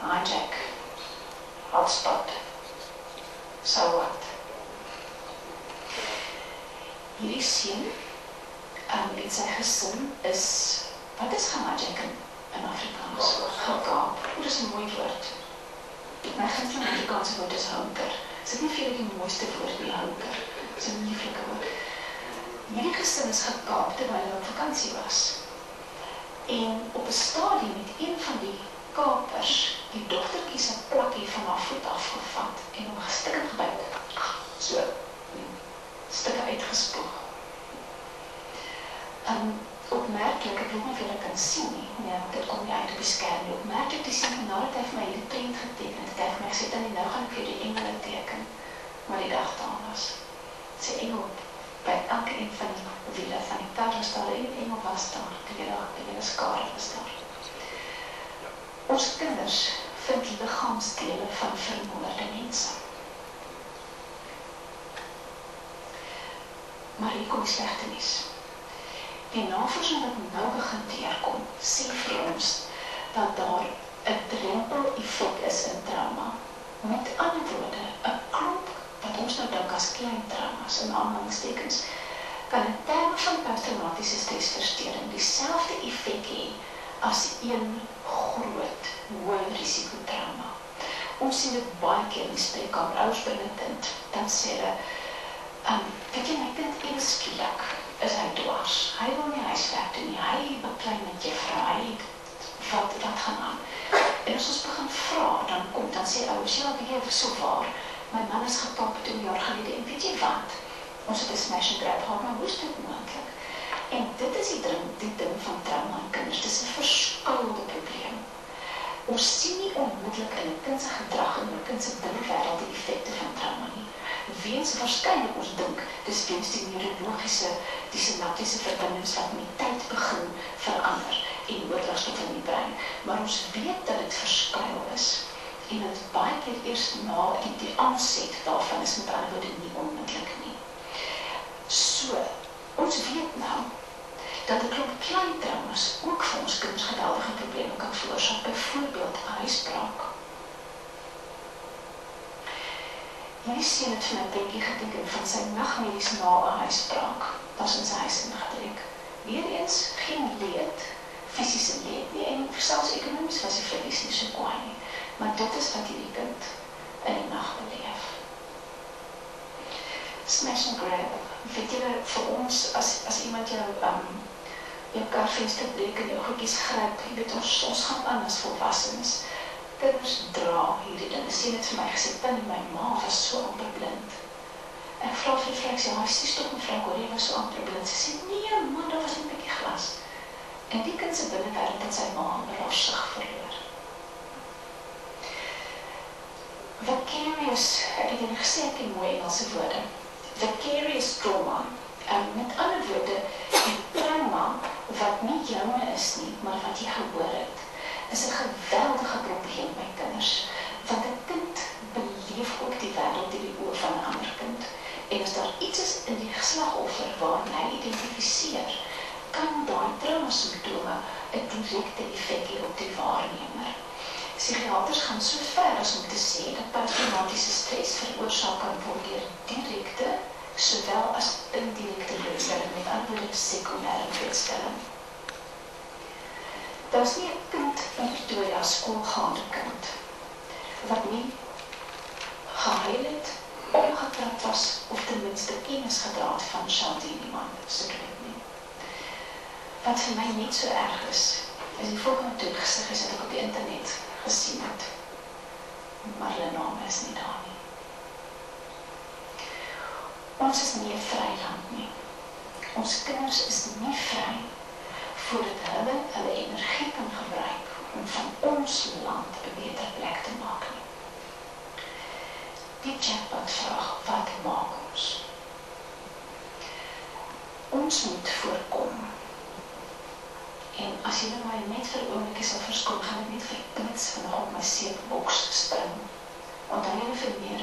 hijack, hotspot, so what. Hierdie seun en sy gesin is, wat is gehijack in Afrikaans? Gekaap. Dit is 'n mooi woord. My gunsteling Afrikaanse woord is hunker. Is dit nie vir die mooiste woord nie, hunker? Dit is 'n lieflike woord. Hierdie gesin is gekaap terwyl hulle op vakansie was. En op 'n stadium het een van die kapers die dogtertjie se plakkie van haar voet afgevat en hom gestukkend gebyt. So, stukke uitgespoeg. Opmerkelijk, ek weet nie of julle kan sien nie, nee, dit kom nie uit op die skerm nie. Opmerkelijk die sien, nadat hy vir my hierdie prent geteken het, hy vir my gesê, dan nou gaan ek vir die engele teken, maar die dag daar was. Sy engel, by elke een van die wiele van die kar was daar, en engel was daar, die hele skare was daar. Ons kinders vind liggaamsdele van vermoorde mense. Maar hier kom die slegte nuus. Die navorsing wat nou begin teerkom, sê vir ons dat daar 'n drempel-effek is in trauma. Met ander woorde, 'n klomp wat ons nou dink as klein traumas, in aanhalingstekens, kan in terme van posttraumatiese stresversteuring dieselfde effek hê as een groot, hoë risiko trauma. Ons sien dit baie keer in die spreekkamer, ouers bring 'n kind, dan sê hulle, weet jy, my kind ewe skielik is hy dwars. Hy wil nie huiswerk doen nie. Hy beklei met juffrou. Hy wat gaan aan. En as ons begin vra, dan sê ouers, ja, weet jy, so waar, my man is gekaap 2 jaar gelede, en weet jy wat? Ons het 'n smash and grab gehad, maar hoe is dit moontlik? En dit is die ding van trauma in kinders. Dit is 'n verskuilde probleem. Ons sien nie onmiddellik in 'n kind se gedrag en 'n kind se binnewêreld die effekte van trauma nie. Weens waarskynlik ons dink, dis weens die neurologiese, die synaptiese verbindings wat met tyd begin verander en oordragstof in die brein. Maar ons weet dat dit verskuil is en dat dit baie keer eers na die aanset daarvan is, met ander woorde nie onmiddellik nie. So, ons weet nou dat 'n klomp klein traumas ook vir ons kinders geweldige probleme kan veroorsaak, byvoorbeeld huisbraak. Hierdie seun het vir my prentjie geteken van sy nagmerries na 'n huisbraak. Was in sy huis ingetrek. Weereens geen leed, fisiese leed nie, en selfs ekonomies was die verlies nie so kwaai nie. Maar dit is wat hierdie kind in die nag beleef. Smash and grab. Weet julle, vir ons, as iemand jou karvenster breek en jou goedjies gryp, jy weet, ons gaan aan as volwassenes. Kinders dra hierdie ding. Sien het vir my gesê, in my ma was so amper blind. Ek vra vir die vrou, ek sê, sies toch mevrou Corrie was so amper blind. Sy sê, nee man, dat was net 'n bietjie glas. En die kind se binnewêreld het sy ma amper haar sig verloor. Vicarious, ek het julle gesê, ek ken mooi Engelse woorde. Vicarious trauma, met ander woorde, die trauma wat nie joune is nie, maar wat jy gehoor het, is 'n geweldige probleem by kinders, want 'n kind beleef ook die wêreld deur die oë van 'n ander kind. En as daar iets is in die slagoffer waarna hy identifiseer, kan daai trauma-simptome 'n direkte effek hê op die waarnemer. Psigiaters gaan so ver as om te sê dat posttraumatiese stres veroorsaak kan word deur direkte, sowel as indirekte blootstelling, met ander woorde sekondêre blootstelling. Daar is nie 'n kind in Pretoria, skoolgaande kind, wat nie gehuil het, omgetrap was, of ten minste kennis gedra het van Shanti niemand, so dit nie. Wat vir my net so erg is die volgende toegesig is dat ek op die internet gesien het, maar hulle name is nie daar nie. Ons is nie 'n vry land nie. Ons kinders is nie vry voordat hulle energie kan gebruik om van ons land 'n beter plek te maak nie. Die chatbot vraag, wat maak ons? Ons moet voorkom. En as julle my net vir 'n oombliekie sal verskoon, gaan ek net verknits vanaand op my seepboks spring. Want dan julle vermeer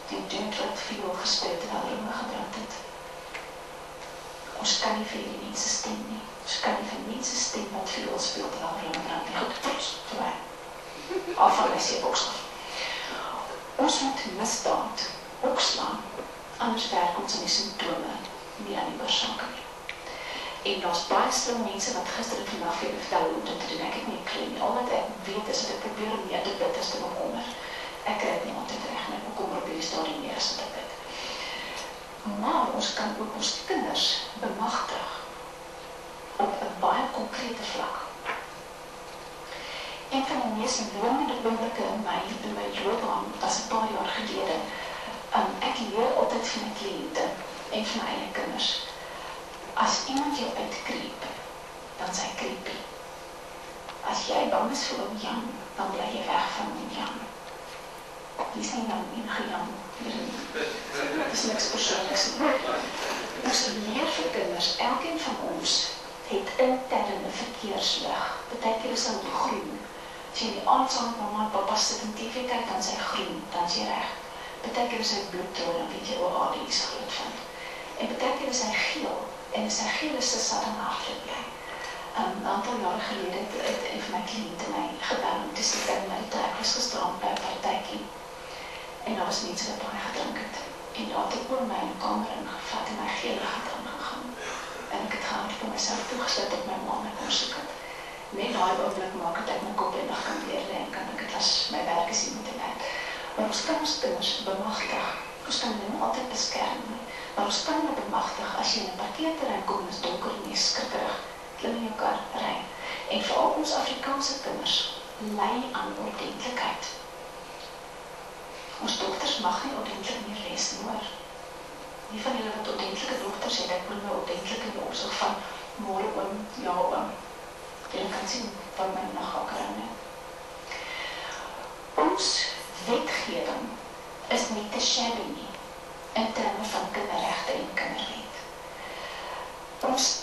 die dink wat veel gespeeld en alrome gebrand het. Ons kan nie vir die mense stem nie. Ons kan nie vir mense stem wat veel speelt en alrome gebrand het. Goed, tot, voorbij. af van my seeboksel. Ons moet misdaad opslaan, anders werk ons in die symptome, nie aan die oorsake nie. En daar's baie slim mense wat gister en vandag vir vertel hoe om dit te doen. Ek het nie 'n klem nie. Al wat ek weet is dat ek probeer om nie te bid as te bekommer. Ek kry dit nie altyd reg nie. Ek bekommer op hierdie stadium meer as wat ek bid. Maar ons kan ook ons kinders bemagtig op 'n baie konkrete vlak. Een van die mees wonderlike oomblikke in my loopbaan was 'n paar jaar gelede. Ek leer altyd van my kliënte en van my eie kinders. As iemand jou uitkreep, dan is hy creepy. As jy bang is vir oom Jan, dan bly jy weg van oom Jan. Die is nie nou enige Jan. Dit is niks persoonliks nie. Ons leer vir kinders, elkeen van ons het interne verkeerslig. Partykeer is hy groen. As jy in die aand saam met mamma en papa sit en TV kyk, dan is hy groen, dan is jy reg. Partykeer is hy bloedrood, dan weet jy, die is groot van. En partykeer is hy geel. En as hy geel is, dan hardloop jy. 'n aantal jare gelede het een van my kliënte my gebel om te sê dat my ek was gisterand by 'n partytjie. En daar was mense wat baie gedrink het. En daar het ek oor my in die kamer ingevat en my geligheid aangegaan. En ek het gaan vir myself toegesluit op my ma en kom soek het. Net daai oomblik maak het ek my kop en dag kan weer lê en kan ek het as my werk is hier met die werk. Maar ons kan ons kinders bemagtig. Ons kan hulle nie altyd beskerm nie. Maar ons kan hulle bemagtig as jy in 'n parkeerterrein kom en is donker en jy is skrikkerig, klim in jou kar, ry. En veral ons Afrikaanse kinders ly aan ordentlikheid. Ons dokters mag nie ordentlik meer lees nie, hoor. Nie van julle wat ordentlike dokters het, ek wil nou ordentlik in die opsig van môre oom, ja oom. Julle kan sien wat my nog akkerin het. Ons wetgewing is nie te shabby nie in terme van kinderregte en kinderwet. Ons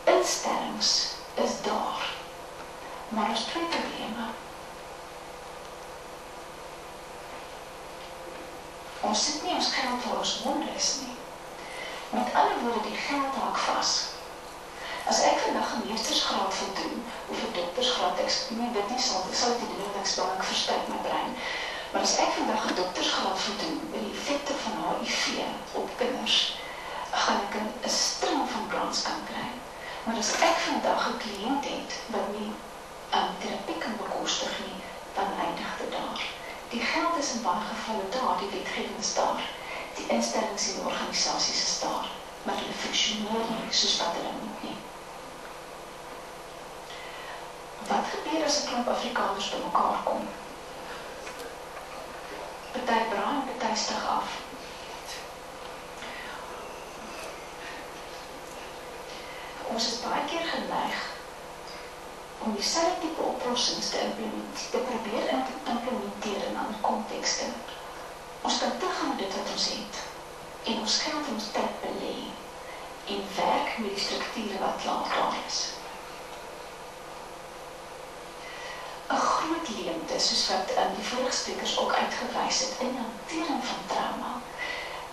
instellings is daar, maar ons twee probleme. Ons sit nie ons geld waar ons wonder is nie. Met ander woorde, die geld haak vas. As ek vandag 'n meestersgraad wil doen, of 'n doktersgraad, ek weet nie, sal dit doen, want ek versterk my brein. Maar as ek vandag 'n doktersgraad wil doen, by die effekte van HIV op kinders, gaan ek 'n string van grants kan kry. Maar as ek vandag 'n kliënt het, wat nie terapie kan bekostig nie, dan eindig dit daar. Die geld is in baie gevalle daar, die wetgewing is daar, die instellings en die organisasies is daar, maar hulle funksioneer nie soos wat hulle moet nie. Wat gebeur as 'n klomp Afrikaners bymekaar kom? Party braai en party stig af. Ons is baie keer geneig om dieselfde tipe oplossings te probeer implementeer in ander kontekste. Ons kan teruggaan met dit wat ons het en ons geld en ons tyd belê en werk met die strukture wat klaar is. 'n Groot leemte, soos wat die vorige sprekers ook uitgewys het in hantering van trauma,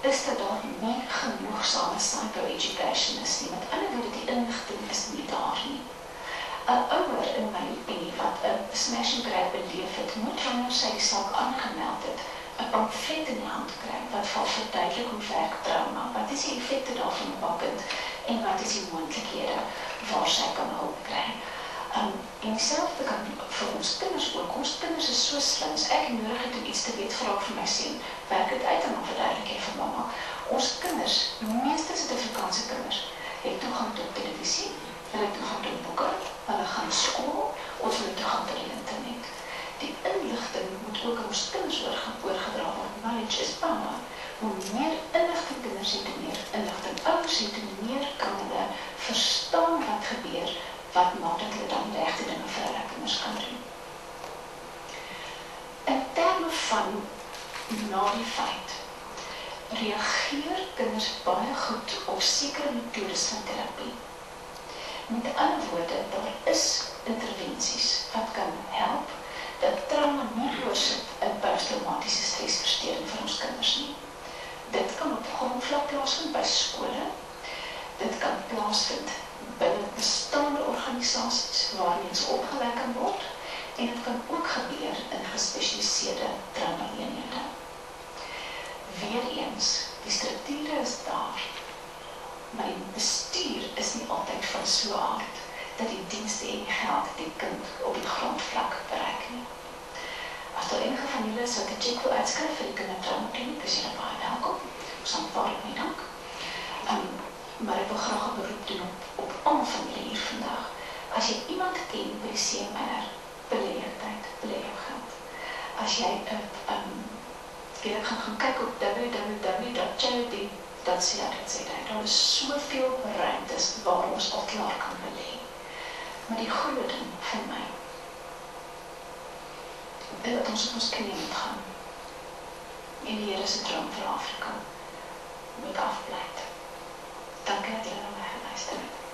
is dat daar nie genoegsame psycho-education is nie. Met ander woorde, die inligting is nie daar nie. 'n Ouer, in my opinie, wat 'n smash and grab beleef het, moet wanneer sy die saak aangemeld het, 'n pamflet in die hand kry, wat verduidelik hoe werk trauma, wat is die effekte daarvan op haar kind, en wat is die moontlikhede waar sy kan hulp kry. En dieselfde kan vir ons kinders ook. Ons kinders is so slim, as ek nodig het om iets te weet, vra vir my sien, werk het uit en dan verduidelik jy vir mama. Ons kinders, meeste Suid-Afrikaanse kinders, het toegang tot televisie, hulle het toegang tot boeke, hulle gaan skool, of hulle toegang tot die internet. Die inligting moet ook aan ons kinders oorgedra word. Knowledge is power. Hoe meer inligting kinders het, hoe meer inligting ouers het, hoe meer kan hulle verstaan wat gebeur, wat maak dat hulle dan die regte dinge vir hulle kinders kan doen. In terme van na die feit, reageer kinders baie goed op sekere metodes van terapie. Met ander woorde, daar is intervensies wat kan help dat trauma nie oorsit in posttraumatiese stresversteuring vir ons kinders nie. Dit kan op grondvlak plaasvind by skole, dit kan plaasvind binne bestaande organisasies waar mense opgelei kan word, en dit kan ook gebeur in uitskryf vir die kindertrauma kliniek, is julle baie welkom. Ons aanvaar dit nie dank. Maar ek wil graag 'n beroep doen op almal familie hier vandag. As jy iemand ken by die CMR, belê jou tyd, belê jou geld. As jy ek gaan kyk op www.charity.ca, daar is soveel ruimtes waar ons al klaar kan belê. Maar die groot ding vir my, is dat ons op ons knie moet gaan. En die Here se droom vir Afrika moet afblyk. Dankie dat julle na my geluister het.